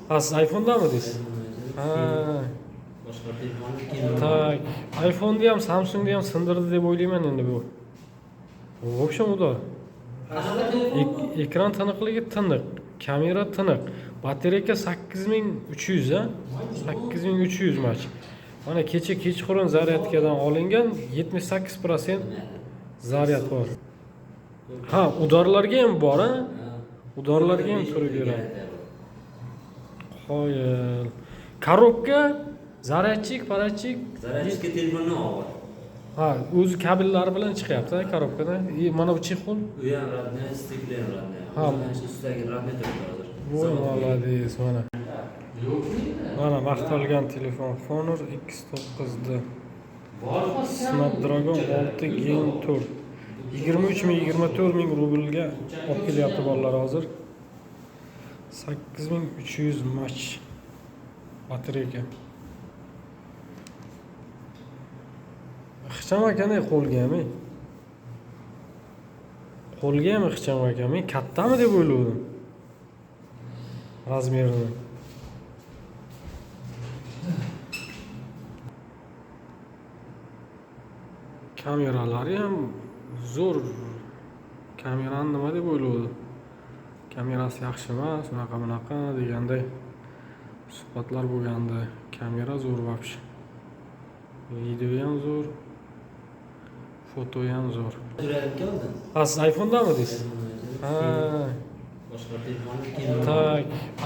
Ha, siz iPhone'dami deysiz? Ha. Boshqa telefonni Tak. iPhone'ni ham, Samsungni ham sindirdi deb o'ylayman endi bu. В общем, uda. Ekran tiniqligi tiniq, kamera tiniq. Batareyka 8300 ha? 8300 mach. Mana kecha kechqurun zaryadkadan olingan 78% zaryad bor. Ha, udorlarga ham bor ha? Udorlarga ham turib beradi. Qoyil. Korobka, zaryadchik, parachik. Zaryadchikka telefonni olib. Ha, o'zi kabellari bilan chiqyapti korobkadan. Mana bu chexol. U ham radniy, stikli ham radniy. Ha, mana shu ustidagi radniy turibdi hozir. voy молодец, mana. Mana maqtalgan telefon Honor X9D. Snapdragon 6 Gen 4. 23 ming rublga olib kelyapti bolalar hozir. 8300 mach batareyka. Ixcham akani qo'lga ham. Qo'lga ham ixcham akam. Men kattami deb o'yladim. Razmerini. Kameralari ham zo'r. Kamerani nima deb o'yladim? Kamerasi yaxshi emas, bunaqa deganday suhbatlar bo'lgandi. Kamera zo'r вообще. Video ham zo'r. Foto ham zo'r. Ha, siz iPhone'dami deysiz? Ha. Boshqa telefonni Tak.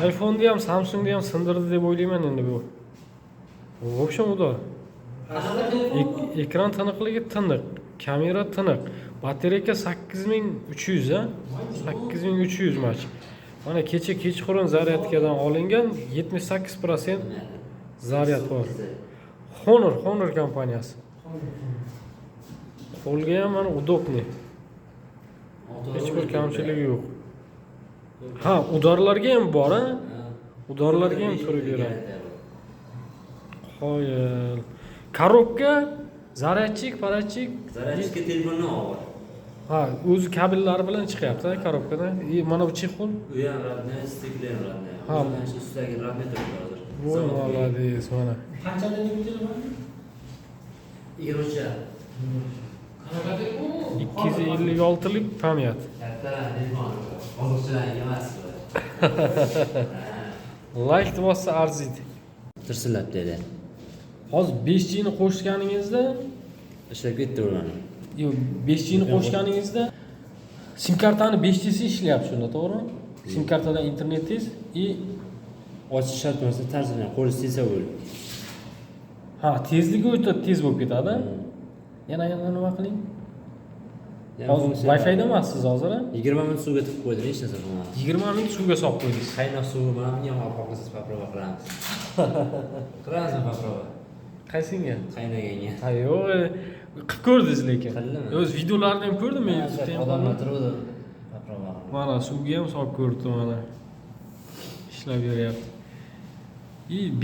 iPhone'ni ham, Samsungni ham sindirdi deb o'ylayman endi bu. В общем, uda. Ekran tiniqligi tiniq, kamera tiniq. Batareyka 8300 ha? 8300 mach. Mana kecha kechqurun zaryadkadan olingan 78% zaryad bor. Honor kompaniyasi. Qo'lga ham mana udobniy. Hech bir kamchiligi yo'q. Ha, udorlarga ham bor ha? Udorlarga ham turib beradi. Qoyil. Korobka, zaryadchik, parachik. Zaryadchikka telefonni olib. Ha, o'zi kabellari bilan chiqyapti korobkadan. Mana bu chexol. U ham radniy, stikli ham radniy. Ha, mana shu ustidagi radniy turibdi hozir. voy молодец, mana. Qanchadan telefon? 23 cha. 256 lik pamyat. Katta telefon. Hozirchalar emas. Like bossa arziydi. Tirsillab dedi. Hozir 5G ni qo'shganingizda, Ishlab ketdi ularni. yo'q, 5G ni qo'shganingizda sim kartani 5G'si ishlayapti shunda, to'g'rimi? Sim kartadan internetingiz и Ochish shart emas, tarjima qo'lingiz tezsa bo'ldi. ha, tezligi o'ta tez bo'lib ketadi. Yana nima qiling? Hozir Wi-Fi'da emassiz hozir? 20 minut suvga tiqib qo'ydim, hech narsa qilmadim. 20 minut suvga solib qo'ydingiz. Qaynoq suv bilan men ham xohlasangiz paprova qilamiz. Qilamizmi paprova? Qaysinga? Qaynaganga. Ha, yo'q, qilib ko'rdingiz lekin. Qildimmi? O'z videolarini ham ko'rdim men YouTube'da ham. Odamlar turibdi. Paprova. Mana suvga ham solib ko'rdim mana. Ishlab beryapti.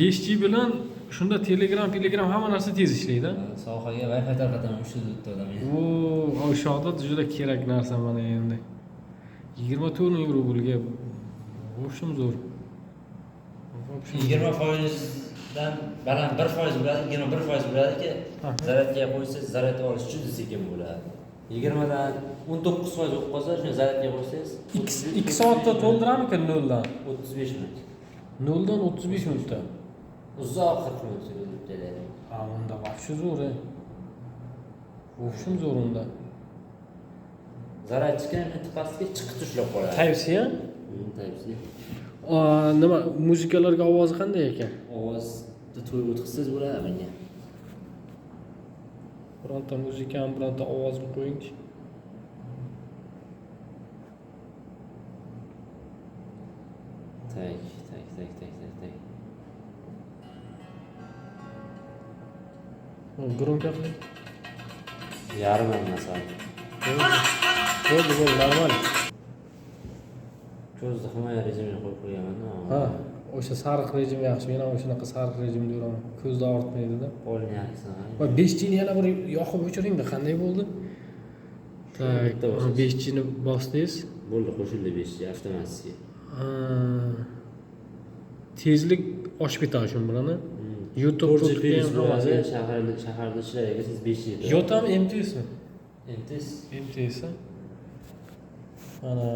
5G bilan shunda Telegram hamma narsa tez ishlaydi. Sohaga Wi-Fi tarqataman, shu yerda odam. O shoda juda kerak narsa mana endi. 24 ming rublga. В общем, zo'r. 20%dan baland 1% bo'ladi, 21% bo'ladiki, zaryadga qo'ysangiz zaryad olish juda sekin bo'ladi. 20 dan 19% bo'lib qolsa, shuni zaryadga qo'ysangiz 2 soatda to'ldiramika 0 dan? 35 minut. 0 dan 35 minutda. Uzoq 40 minut dedi. Ha, unda вообще zo'r. В общем, zo'r unda. Zaryadchikni tepasiga chiqib ushlab qoladi. Type-C ha? Type-C. Nima muzikalarga ovozi qanday ekan? Ovozni to'y o'tkazsangiz bo'ladi menga. Bironta muzikani, bironta ovozni qo'yingchi. Tak. Громко qiling. Yarim emasam. Bo'ldi, normal. Ko'zni himoya rejimiga qo'yib qo'yganman. Ha, o'sha sariq rejim yaxshi. Men ham o'shanaqa sariq rejimni yuraman. Ko'zni og'ritmaydi-da. Qo'lni yaxshi. Va 5G ni yana bir yoqib o'chiring-da, qanday bo'ldi? Tak, 5G ni bosdingiz. Bo'ldi, qo'shildi 5G avtomatik. tezlik oshib ketadi shu bilan. YouTube 4G ham bo'ladi, hammasi. shaharda ishlaydigan siz 5G. Yotam MTS mi? MTS MTS. Ana